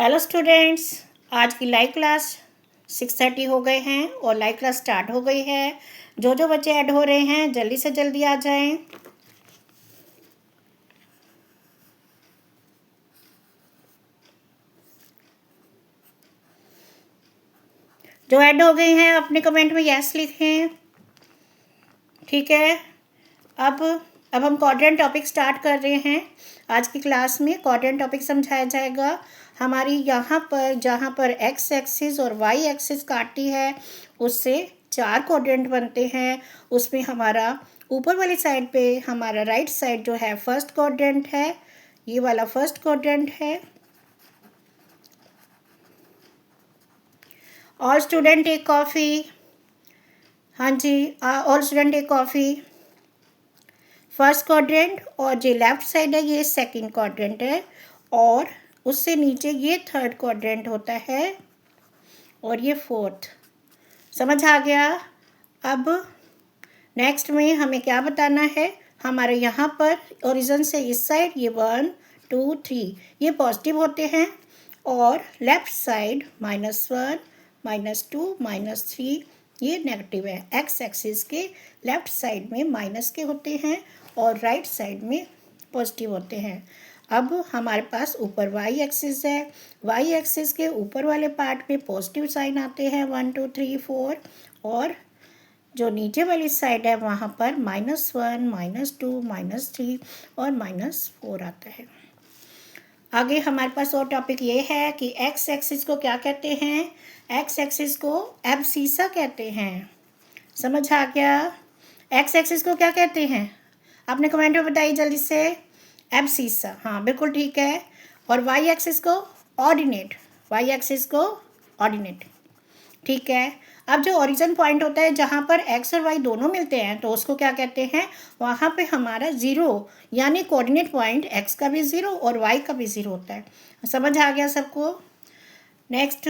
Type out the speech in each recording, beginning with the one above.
Hello students, आज की live class 6:30 हो गए हैं और लाइव क्लास स्टार्ट हो गई है। जो बच्चे ऐड हो रहे हैं जल्दी से जल्दी आ जाएं। जो ऐड हो गए हैं अपने कमेंट में यस लिखें। ठीक है, अब हम क्वाड्रेंट टॉपिक स्टार्ट कर रहे हैं। आज की क्लास में क्वाड्रेंट टॉपिक समझाया जाएगा। हमारी यहाँ पर जहाँ पर एक्स एक्सिस और वाई एक्सिस काटती है उससे 4 क्वाड्रेंट बनते हैं। उसमें हमारा ऊपर वाली साइड पे हमारा राइट साइड जो है फर्स्ट क्वाड्रेंट है, ये वाला फर्स्ट क्वाड्रेंट है। All student take coffee. हाँ जी, all student take coffee. First quadrant और जो लेफ्ट साइड है ये सेकंड क्वाड्रेंट है और उससे नीचे ये थर्ड क्वाड्रेंट होता है और ये फोर्थ। समझ आ गया। अब नेक्स्ट में हमें क्या बताना है, हमारे यहाँ पर ओरिजिन से इस साइड ये 1 2 3 ये पॉजिटिव होते हैं और लेफ्ट साइड -1 -2 -3 ये नेगेटिव है। एक्स एक्सिस के लेफ्ट साइड में माइनस के होते हैं और राइट साइड में पॉजिटिव होते हैं। अब हमारे पास ऊपर वाई एक्सिस है। वाई एक्सिस के ऊपर वाले पार्ट पे पॉजिटिव साइन आते हैं 1 2 3 4 और जो नीचे वाली साइड है वहाँ पर -1 -2 -3 और -4 आता है। आगे हमारे पास और टॉपिक ये है कि एक्स एक्सिस को क्या कहते हैं। एक्स एक्सिस को एब्सीसा कहते हैं। समझ आ गया। एक्स एक्सिस को क्या कहते हैं, आपने कमेंट में बताइए जल्दी से। एब्सीसा, हाँ बिल्कुल ठीक है। और वाई एक्सिस को ऑर्डिनेट, वाई एक्सिस को ऑर्डिनेट, ठीक है। अब जो ओरिजिन पॉइंट होता है जहाँ पर एक्स और वाई दोनों मिलते हैं तो उसको क्या कहते हैं, वहाँ पे हमारा ज़ीरो यानी कोऑर्डिनेट पॉइंट एक्स का भी ज़ीरो और वाई का भी ज़ीरो होता है। समझ आ गया सबको। नेक्स्ट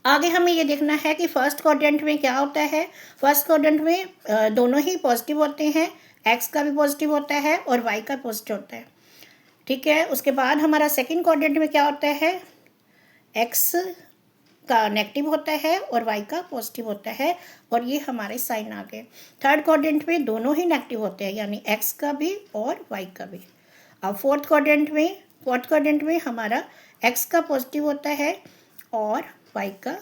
आगे हमें ये देखना है कि फर्स्ट क्वाड्रेंट में क्या होता है। फर्स्ट क्वाड्रेंट में दोनों ही पॉजिटिव होते हैं, एक्स का भी पॉजिटिव होता है और वाई का पॉजिटिव होता है, ठीक है। उसके बाद हमारा सेकंड क्वाड्रेंट में क्या होता है, एक्स का नेगेटिव होता है और वाई का पॉजिटिव होता है और ये हमारे साइन आ गए। थर्ड क्वाड्रेंट में दोनों ही नेगेटिव होते हैं यानी एक्स का भी और वाई का भी। अब फोर्थ क्वाड्रेंट में हमारा एक्स का पॉजिटिव होता है और वाई का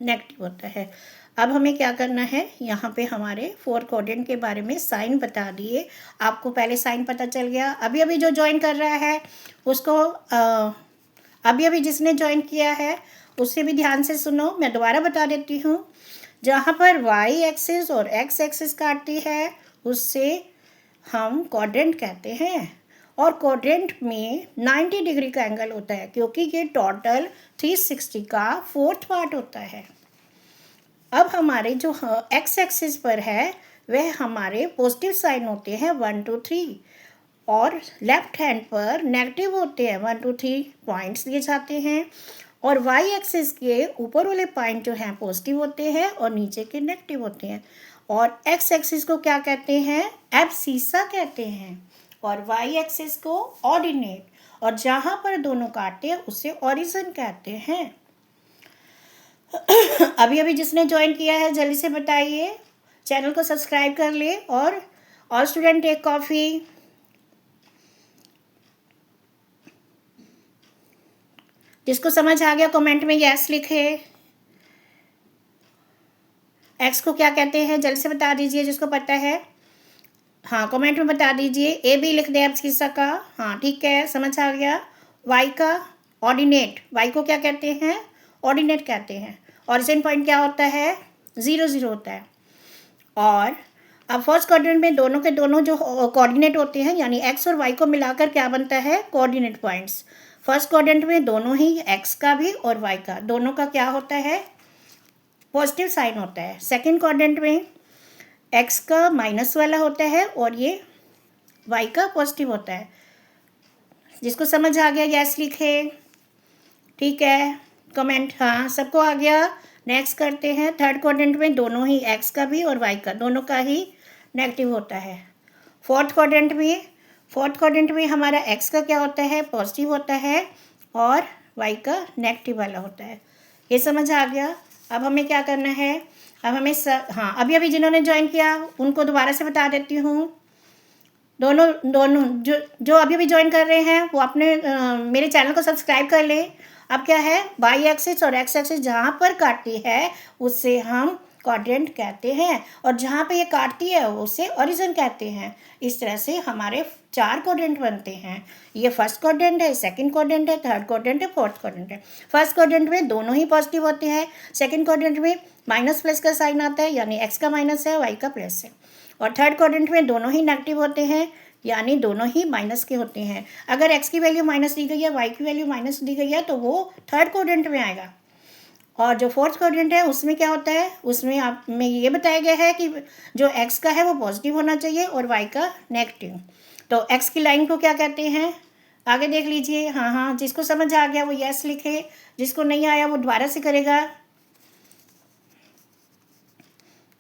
नेगेटिव होता है। अब हमें क्या करना है, यहाँ पे हमारे फोर्थ क्वाड्रेंट के बारे में साइन बता दिए। आपको पहले साइन पता चल गया। अभी जो ज्वाइन कर रहा है उसको अभी जिसने ज्वाइन किया है उससे भी ध्यान से सुनो, मैं दोबारा बता देती हूँ। जहाँ पर वाई एक्सिस और एक्स एक्सिस काटती है उससे हम क्वाड्रेंट कहते हैं और क्वाड्रेंट में 90 डिग्री का एंगल होता है क्योंकि ये टोटल 360 का फोर्थ पार्ट होता है। अब हमारे जो एक्स एक्सिस पर है वह हमारे पॉजिटिव साइन होते हैं 1 2 3 और लेफ्ट हैंड पर नेगेटिव होते हैं 1 2 3 पॉइंट्स दिए जाते हैं और वाई एक्सिस के ऊपर वाले पॉइंट जो हैं पॉजिटिव होते हैं और नीचे के नेगेटिव होते हैं। और एक्स एक्सिस को क्या कहते हैं, एब्सीसा कहते हैं और वाई एक्सिस को ऑर्डिनेट, और जहाँ पर दोनों काटते हैं उसे ओरिजिन कहते हैं। अभी जिसने ज्वाइन किया है जल्दी से बताइए, चैनल को सब्सक्राइब कर ले और ऑल स्टूडेंट टेक कॉफ़ी। जिसको समझ आ गया कमेंट में यस लिखे। एक्स को क्या कहते हैं जल्दी से बता दीजिए जिसको पता है। हाँ कमेंट में बता दीजिए। ए बी लिख दें एब्सीसा का, हाँ ठीक है समझ आ गया। वाई का ऑर्डिनेट, वाई को क्या कहते हैं, ऑर्डिनेट कहते हैं। ऑरिजिन पॉइंट क्या होता है, 0 0 होता है। और अब फर्स्ट क्वाड्रेंट में दोनों के दोनों जो कोऑर्डिनेट होते हैं यानी एक्स और वाई को मिलाकर क्या बनता है, कोऑर्डिनेट पॉइंट्स। फर्स्ट क्वाड्रेंट में दोनों ही एक्स का भी और वाई का दोनों का क्या होता है, पॉजिटिव साइन होता है। सेकंड क्वाड्रेंट में एक्स का माइनस वाला होता है और ये वाई का पॉजिटिव होता है। जिसको समझ आ गया यस लिखे, ठीक है। कमेंट, हाँ सबको आ गया। नेक्स्ट करते हैं। थर्ड क्वाड्रेंट में दोनों ही एक्स का भी और वाई का दोनों का ही नेगेटिव होता है। फोर्थ क्वाड्रेंट में फोर्थ क्वाड्रेंट में हमारा एक्स का क्या होता है, पॉजिटिव होता है और वाई का नेगेटिव वाला होता है। ये समझ आ गया। अब हमें क्या करना है, अब हमें हाँ, अभी अभी जिन्होंने ज्वाइन किया उनको दोबारा से बता देती हूँ। दोनों दोनों जो अभी अभी ज्वाइन कर रहे हैं वो अपने मेरे चैनल को सब्सक्राइब कर लें। अब क्या है, वाई एक्सिस और एक्स एक्सिस जहाँ पर काटती है उससे हम क्वाड्रेंट कहते हैं, और जहाँ पे ये काटती है उसे ओरिजिन कहते हैं। इस तरह से हमारे 4 क्वाड्रेंट बनते हैं। ये फर्स्ट क्वाड्रेंट है, सेकंड क्वाड्रेंट है, थर्ड क्वाड्रेंट है, फोर्थ क्वाड्रेंट है। फर्स्ट क्वाड्रेंट में दोनों ही पॉजिटिव होते हैं। सेकंड क्वाड्रेंट में माइनस प्लस का साइन आता है, यानी एक्स का माइनस है, वाई का प्लस है। और थर्ड क्वाड्रेंट में दोनों ही नेगेटिव होते हैं, यानी दोनों ही माइनस के होते हैं। अगर एक्स की वैल्यू माइनस दी गई है, वाई की वैल्यू माइनस दी गई है, तो वो थर्ड क्वाड्रेंट में आएगा। और जो फोर्थ क्वाड्रेंट है उसमें क्या होता है, उसमें आप में ये बताया गया है कि जो एक्स का है वो पॉजिटिव होना चाहिए और वाई का नेगेटिव। तो एक्स की लाइन को क्या कहते हैं, आगे देख लीजिए। हाँ हाँ, जिसको समझ आ गया वो यस लिखे, जिसको नहीं आया वो दोबारा से करेगा।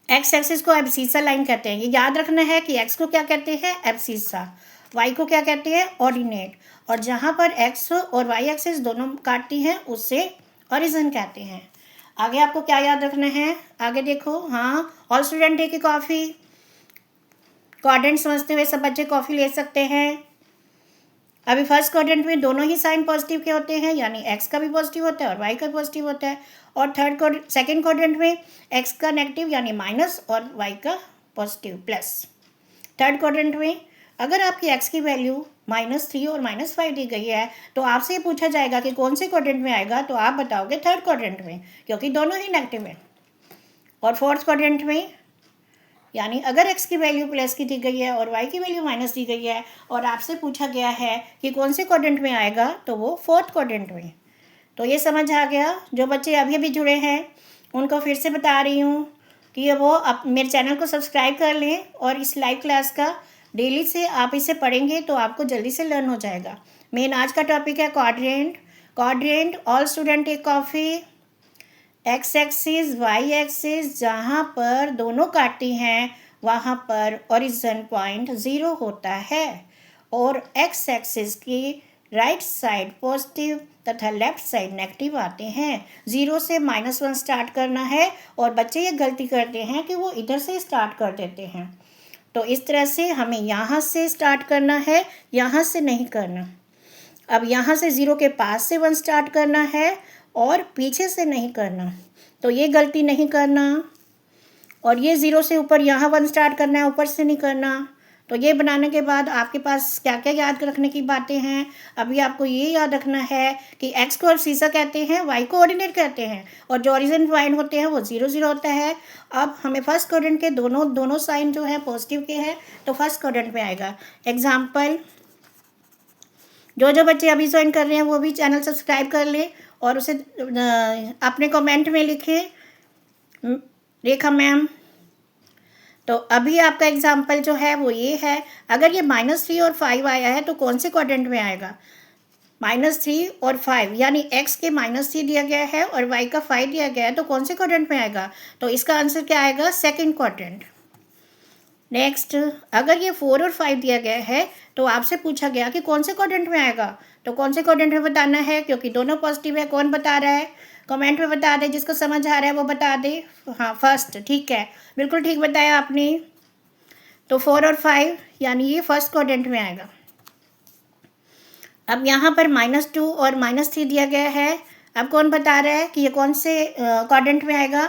एक्स एक्सिस को एब्सीसा लाइन कहते हैं। ये याद रखना है कि एक्स को क्या कहते हैं, एब्सीसा, वाई को क्या कहते हैं, ऑर्डिनेट, और जहाँ पर एक्स और वाई एक्सिस दोनों काटती हैं उससे ओरिजिन कहते हैं। आगे आपको क्या याद रखना है, आगे देखो। हाँ, ऑल स्टूडेंट डे की कॉफ़ी, क्वाड्रेंट समझते हुए सब बच्चे कॉफ़ी ले सकते हैं। अभी फर्स्ट क्वाड्रेंट में दोनों ही साइन पॉजिटिव के होते हैं, यानी एक्स का भी पॉजिटिव होता है और वाई का भी पॉजिटिव होता है। और सेकंड क्वाड्रेंट में एक्स का नेगेटिव यानी माइनस और वाई का पॉजिटिव प्लस। थर्ड क्वाड्रेंट में अगर आपकी एक्स की वैल्यू -3 और -5 दी गई है तो आपसे पूछा जाएगा कि कौन से क्वाड्रेंट में आएगा, तो आप बताओगे थर्ड क्वाड्रेंट में, क्योंकि दोनों ही नेगेटिव हैं। और फोर्थ क्वाड्रेंट में यानी अगर x की वैल्यू प्लस की दी गई है और y की वैल्यू माइनस दी गई है और आपसे पूछा गया है कि कौन से क्वाड्रेंट में आएगा, तो वो फोर्थ क्वाड्रेंट में। तो ये समझ आ गया। जो बच्चे अभी अभी जुड़े हैं उनको फिर से बता रही हूँ कि वो मेरे चैनल को सब्सक्राइब कर लें, और इस लाइव क्लास का डेली से आप इसे पढ़ेंगे तो आपको जल्दी से लर्न हो जाएगा। मेन आज का टॉपिक है quadrant. All student take coffee. X axis Y axis जहाँ पर दोनों काटती हैं वहाँ पर ओरिजिन पॉइंट 0 होता है, और एक्स एक्सिस की राइट साइड पॉजिटिव तथा लेफ्ट साइड नेगेटिव आते हैं। 0 से -1 स्टार्ट करना है, और बच्चे ये गलती करते हैं कि वो इधर से स्टार्ट कर देते हैं। तो इस तरह से हमें यहाँ से स्टार्ट करना है, यहाँ से नहीं करना। अब यहाँ से 0 के पास से 1 स्टार्ट करना है और पीछे से नहीं करना, तो ये गलती नहीं करना। और ये 0 से ऊपर यहाँ 1 स्टार्ट करना है, ऊपर से नहीं करना। तो ये बनाने के बाद आपके पास क्या क्या याद रखने की बातें हैं। अभी आपको ये याद रखना है कि एक्स को एब्सीसा कहते हैं, वाई को ऑर्डिनेट कहते हैं, और जो ओरिजिन पॉइंट होते हैं वो 0 0 होता है। अब हमें फर्स्ट क्वाड्रेंट के दोनों साइन जो है पॉजिटिव के हैं, तो फर्स्ट क्वाड्रेंट में आएगा। एग्जाम्पल, जो बच्चे अभी ज्वाइन कर रहे हैं वो भी चैनल सब्सक्राइब कर लें और उसे अपने कमेंट में लिखें, रेखा मैम। तो अभी आपका एग्जाम्पल जो है वो ये है, अगर ये -3 और 5 आया है तो कौन से क्वाड्रेंट में आएगा। -3 और 5 यानी x के -3 दिया गया है और y का 5 दिया गया है, तो कौन से क्वाड्रेंट में आएगा, तो इसका आंसर क्या आएगा, सेकंड क्वाड्रेंट। नेक्स्ट, अगर ये 4 और 5 दिया गया है तो आपसे पूछा गया कि कौन से क्वाड्रेंट में आएगा, तो कौन से क्वाड्रेंट में बताना है, क्योंकि दोनों पॉजिटिव है। कौन बता रहा है, कमेंट में बता दे, जिसको समझ आ रहा है वो बता दे। हाँ, फर्स्ट, ठीक है, बिल्कुल ठीक बताया आपने। तो 4 और 5 यानी ये फर्स्ट क्वाड्रेंट में आएगा। अब यहाँ पर -2 और -3 दिया गया है। अब कौन बता रहा है कि ये कौन से क्वाड्रेंट में आएगा,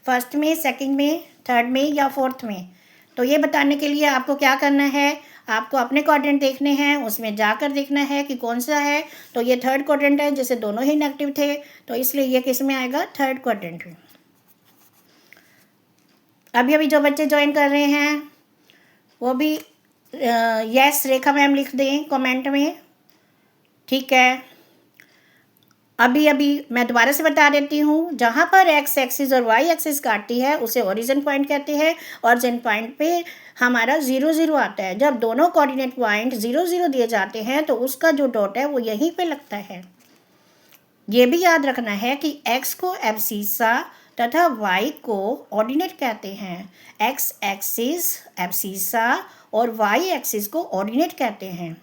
फर्स्ट में, सेकंड में, थर्ड में या फोर्थ में। तो ये बताने के लिए आपको क्या करना है, आपको अपने क्वाड्रेंट देखने हैं, उसमें जाकर देखना है कि कौन सा है। तो ये थर्ड क्वाड्रेंट है, जैसे दोनों ही नेगेटिव थे, तो इसलिए ये किस में आएगा, थर्ड क्वाड्रेंट में। अभी अभी जो बच्चे ज्वाइन कर रहे हैं वो भी यस रेखा मैम लिख दें कमेंट में, ठीक है। अभी अभी मैं दोबारा से बता देती हूँ, जहाँ पर एक्स एक्सिस और वाई एक्सिस काटती है उसे ओरिजिन पॉइंट कहते हैं। ओरिजिन पॉइंट पे हमारा 0 0 आता है। जब दोनों कोऑर्डिनेट पॉइंट 0 0 दिए जाते हैं तो उसका जो डॉट है वो यहीं पे लगता है। ये भी याद रखना है कि एक्स को एब्सीसा तथा वाई को ऑर्डिनेट कहते हैं। एक्स एक्सिस एब्सीसा और वाई एक्सिस को ऑर्डिनेट कहते हैं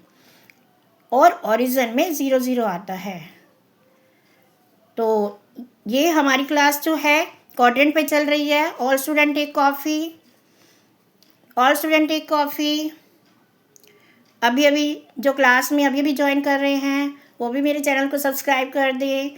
और ओरिजिन में 0 0 आता है। तो ये हमारी क्लास जो है क्वाड्रेंट पे चल रही है। All student take coffee, all student take coffee. अभी अभी जो क्लास में अभी ज्वाइन कर रहे हैं वो भी मेरे चैनल को सब्सक्राइब कर दें।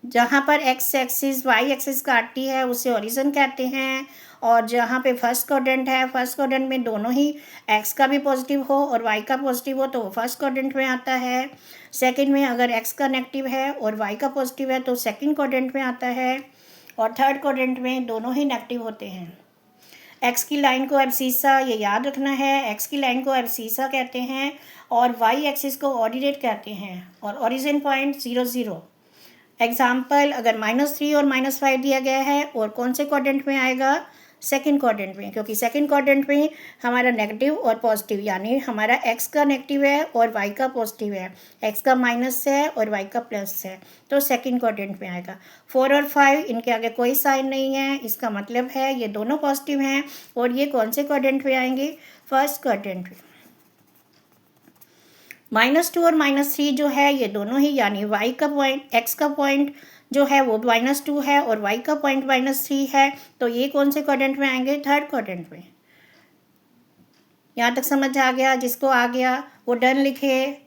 जहाँ पर एक्स एक्सिस वाई एक्सिस काटती है उसे ओरिजिन कहते हैं, और जहाँ पे फर्स्ट क्वाड्रेंट है, फर्स्ट क्वाड्रेंट में दोनों ही एक्स का भी पॉजिटिव हो और वाई का पॉजिटिव हो तो वो फर्स्ट क्वाड्रेंट में आता है। सेकंड में अगर एक्स का नेगेटिव है और वाई का पॉजिटिव है तो सेकंड क्वाड्रेंट में आता है, और थर्ड क्वाड्रेंट में दोनों ही नेगेटिव होते हैं। एक्स की लाइन को एब्सीसा, ये याद रखना है, एक्स की लाइन को एब्सीसा कहते हैं और वाई एक्सिस को ऑर्डिनेट कहते हैं, और ओरिजिन पॉइंट 0 0। एग्जाम्पल, अगर -3 और -5 दिया गया है और कौन से क्वाड्रेंट में आएगा, सेकंड क्वाड्रेंट में, क्योंकि सेकंड क्वाड्रेंट में हमारा नेगेटिव और पॉजिटिव, यानी हमारा एक्स का नेगेटिव है और वाई का पॉजिटिव है, एक्स का माइनस है और वाई का प्लस है, तो सेकंड क्वाड्रेंट में आएगा। 4 और 5 इनके आगे कोई साइन नहीं है, इसका मतलब है ये दोनों पॉजिटिव हैं और ये कौन से क्वाड्रेंट में आएंगे, फर्स्ट क्वाड्रेंट में। -2 और -3 जो है ये दोनों ही, यानी वाई का पॉइंट, एक्स का पॉइंट जो है वो -2 है और वाई का पॉइंट -3 है, तो ये कौन से क्वाड्रेंट में आएंगे, थर्ड क्वाड्रेंट में। यहाँ तक समझ आ गया? जिसको आ गया वो डन लिखे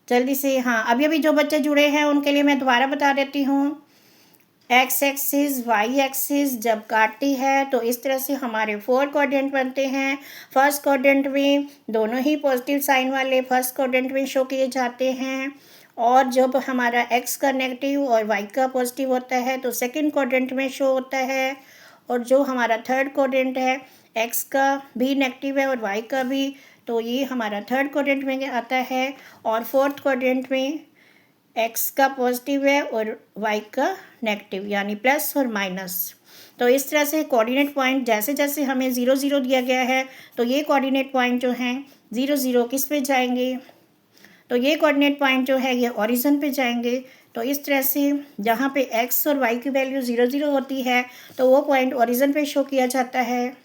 जल्दी से। हाँ, अभी जो बच्चे जुड़े हैं उनके लिए मैं दोबारा बता देती हूँ। एक्स एक्सिस वाई एक्सिस जब काटती है तो इस तरह से हमारे 4 क्वाड्रेंट बनते हैं। फर्स्ट क्वाड्रेंट में दोनों ही पॉजिटिव साइन वाले फर्स्ट क्वाड्रेंट में शो किए जाते हैं, और जब हमारा एक्स का नेगेटिव और वाई का पॉजिटिव होता है तो सेकंड क्वाड्रेंट में शो होता है, और जो हमारा थर्ड क्वाड्रेंट है, एक्स का भी नेगेटिव है और वाई का भी, तो ये हमारा थर्ड क्वाड्रेंट में आता है, और फोर्थ क्वाड्रेंट में एक्स का पॉजिटिव है और वाई का नेगेटिव, यानी प्लस और माइनस। तो इस तरह से कोऑर्डिनेट पॉइंट जैसे जैसे हमें 0 0 दिया गया है तो ये कोऑर्डिनेट पॉइंट जो हैं 0 0 किस पे जाएंगे, तो ये कोऑर्डिनेट पॉइंट जो है ये ओरिजिन पे जाएंगे। तो इस तरह से जहाँ पे एक्स और वाई की वैल्यू 0 0 होती है तो वो पॉइंट ओरिजिन पे शो किया जाता है।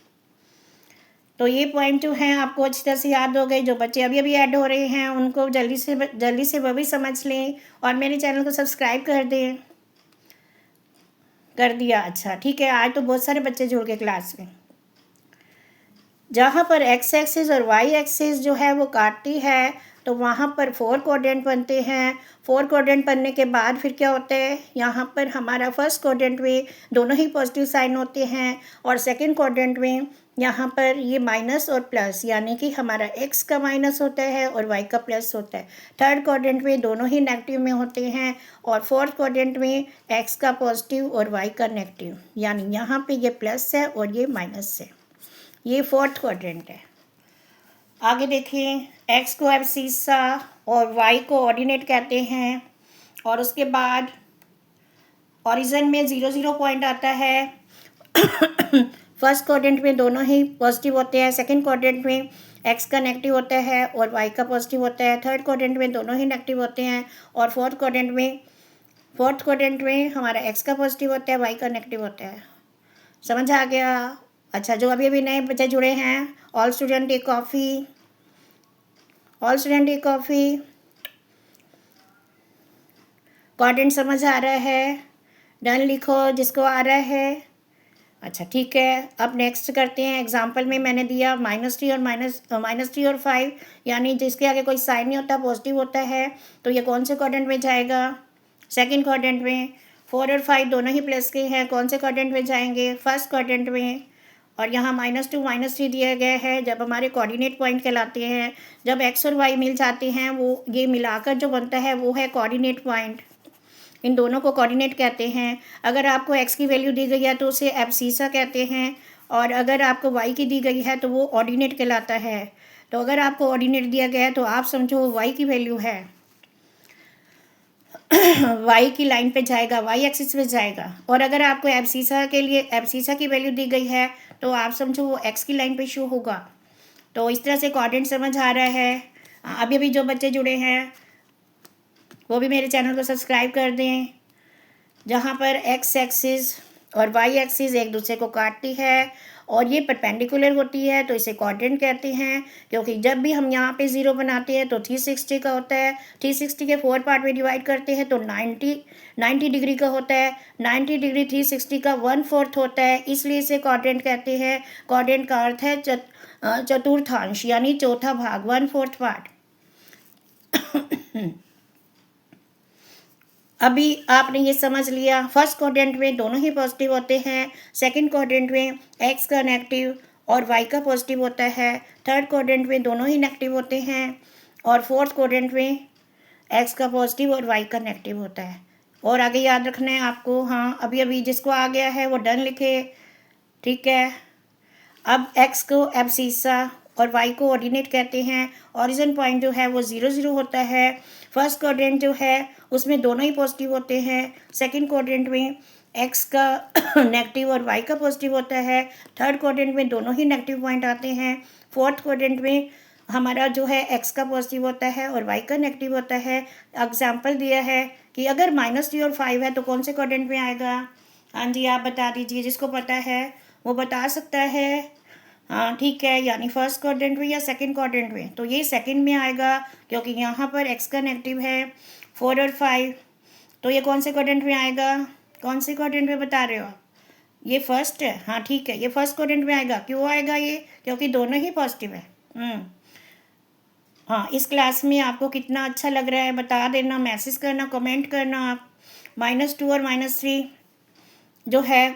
तो ये पॉइंट जो हैं आपको अच्छी तरह से याद हो गए। जो बच्चे अभी ऐड हो रहे हैं उनको जल्दी से वो भी समझ लें और मेरे चैनल को सब्सक्राइब कर दें। कर दिया? अच्छा ठीक है, आज तो बहुत सारे बच्चे जुड़ गए क्लास में। जहाँ पर एक्स एक्सिस और वाई एक्सिस जो है वो काटती है तो वहाँ पर 4 क्वाड्रेंट बनते हैं। 4 क्वाड्रेंट बनने के बाद फिर क्या होता है, यहाँ पर हमारा फर्स्ट क्वाड्रेंट में दोनों ही पॉजिटिव साइन होते हैं, और सेकंड क्वाड्रेंट में यहाँ पर ये माइनस और प्लस, यानी कि हमारा एक्स का माइनस होता है और वाई का प्लस होता है। थर्ड क्वाड्रेंट में दोनों ही नेगेटिव में होते हैं, और फोर्थ क्वाड्रेंट में एक्स का पॉजिटिव और वाई का नेगेटिव, यानी यहाँ पर ये प्लस है और ये माइनस है। ये फोर्थ क्वाड्रेंट है। आगे देखें, एक्स को एब्सीसा और वाई को ऑर्डिनेट कहते हैं, और उसके बाद ओरिजिन में 0 0 पॉइंट आता है। फर्स्ट क्वाड्रेंट में दोनों ही पॉजिटिव होते हैं, सेकंड क्वाड्रेंट में एक्स का नेगेटिव होता है और वाई का पॉजिटिव होता है, थर्ड क्वाड्रेंट में दोनों ही नेगेटिव होते हैं, और फोर्थ क्वाड्रेंट में हमारा एक्स का पॉजिटिव होता है, वाई का नेगेटिव होता है। समझ आ गया? अच्छा, जो अभी नए बच्चे जुड़े हैं, all student take coffee, all student take coffee. Quadrant समझ आ रहा है? डन लिखो जिसको आ रहा है। अच्छा ठीक है, अब नेक्स्ट करते हैं। एग्जाम्पल में मैंने दिया -3 और 5, यानी जिसके आगे कोई साइन नहीं होता, पॉजिटिव होता है, तो ये कौन से क्वाड्रेंट में जाएगा, सेकंड क्वाड्रेंट में। 4 और 5 दोनों ही प्लस के हैं, कौन से क्वाड्रेंट में जाएंगे, फर्स्ट क्वाड्रेंट में। और यहाँ -2 -3 दिया गया है, जब हमारे कोऑर्डिनेट पॉइंट कहलाते हैं। जब एक्स और वाई मिल जाते हैं वो ये मिलाकर जो बनता है वो है कोऑर्डिनेट पॉइंट। इन दोनों को कोऑर्डिनेट कहते हैं। अगर आपको एक्स की वैल्यू दी गई है तो उसे एब्सीसा कहते हैं, और अगर आपको वाई की दी गई है तो वो ऑर्डिनेट कहलाता है। तो अगर आपको ऑर्डिनेट दिया गया है तो आप समझो वो वाई की वैल्यू है, वाई की लाइन पे जाएगा, वाई एक्सिस पे जाएगा। और अगर आपको एब्सीसा की वैल्यू दी गई है तो आप समझो वो एक्स की लाइन पे शो होगा। तो इस तरह से कोऑर्डिनेट समझ आ रहा है। अभी जो बच्चे जुड़े हैं वो भी मेरे चैनल को सब्सक्राइब कर दें। जहाँ पर एक्स एक्सिस और वाई एक्सिस एक दूसरे को काटती है और ये परपेंडिकुलर होती है तो इसे क्वाड्रेंट कहते हैं, क्योंकि जब भी हम यहाँ पे 0 बनाते हैं तो 360 का होता है, 360 के 4 पार्ट में डिवाइड करते हैं तो 90 डिग्री का होता है, 90 डिग्री 360 का 1/4 होता है, इसलिए इसे क्वाड्रेंट कहते हैं। क्वाड्रेंट का अर्थ है चतुर्थांश यानी चौथा भाग, 1/4 पार्ट। अभी आपने ये समझ लिया, फर्स्ट क्वाड्रेंट में दोनों ही पॉजिटिव होते हैं, सेकंड क्वाड्रेंट में एक्स का नेगेटिव और वाई का पॉजिटिव होता है, थर्ड क्वाड्रेंट में दोनों ही नेगेटिव होते हैं, और फोर्थ क्वाड्रेंट में एक्स का पॉजिटिव और वाई का नेगेटिव होता है। और आगे याद रखना है आपको। हाँ, अभी जिसको आ गया है वो डन लिखे, ठीक है। अब एक्स को एब्सिसा और वाई को ऑर्डिनेट कहते हैं। ओरिजिन पॉइंट जो है वो 0 0 होता है। फर्स्ट क्वाड्रेंट जो है उसमें दोनों ही पॉजिटिव होते हैं, सेकंड क्वाड्रेंट में एक्स का नेगेटिव और वाई का पॉजिटिव होता है, थर्ड क्वाड्रेंट में दोनों ही नेगेटिव पॉइंट आते हैं, फोर्थ क्वाड्रेंट में हमारा जो है एक्स का पॉजिटिव होता है और वाई का नेगेटिव होता है। एग्जाम्पल दिया है कि अगर -3 और 5 है तो कौन से क्वाड्रेंट में आएगा। हाँ जी, आप बता दीजिए, जिसको पता है वो बता सकता है। हाँ ठीक है, यानी फर्स्ट क्वाड्रेंट में या सेकंड क्वाड्रेंट में, तो ये सेकंड में आएगा क्योंकि यहाँ पर एक्स का नेगेटिव है 4 और 5, तो ये कौन से क्वाड्रेंट में आएगा, कौन से क्वाड्रेंट में बता रहे हो आप। ये फर्स्ट है, हाँ ठीक है, ये फर्स्ट क्वाड्रेंट में आएगा। क्यों आएगा ये, क्योंकि दोनों ही पॉजिटिव है। हाँ, इस क्लास में आपको कितना अच्छा लग रहा है बता देना, मैसेज करना, कमेंट करना आप। -2 और -3 जो है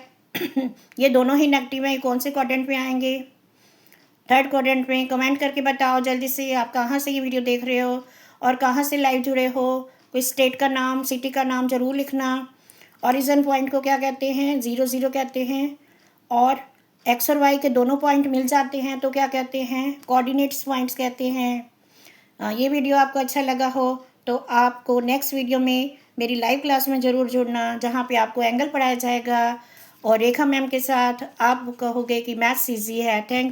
ये दोनों ही नेगेटिव हैं, कौन से क्वाड्रेंट में आएंगे, थर्ड क्वाड्रेंट में। कमेंट करके बताओ जल्दी से आप कहाँ से ये वीडियो देख रहे हो और कहाँ से लाइव जुड़े हो। कोई स्टेट का नाम, सिटी का नाम ज़रूर लिखना। ओरिजिन पॉइंट को क्या कहते हैं, 0 0 कहते हैं, और एक्स और वाई के दोनों पॉइंट मिल जाते हैं तो क्या कहते हैं, कोऑर्डिनेट्स पॉइंट्स कहते हैं। ये वीडियो आपको अच्छा लगा हो तो आपको नेक्स्ट वीडियो में मेरी लाइव क्लास में ज़रूर जुड़ना, जहाँ पे आपको एंगल पढ़ाया जाएगा और रेखा मैम के साथ आप कहोगे कि मैथ्स ईजी है। थैंक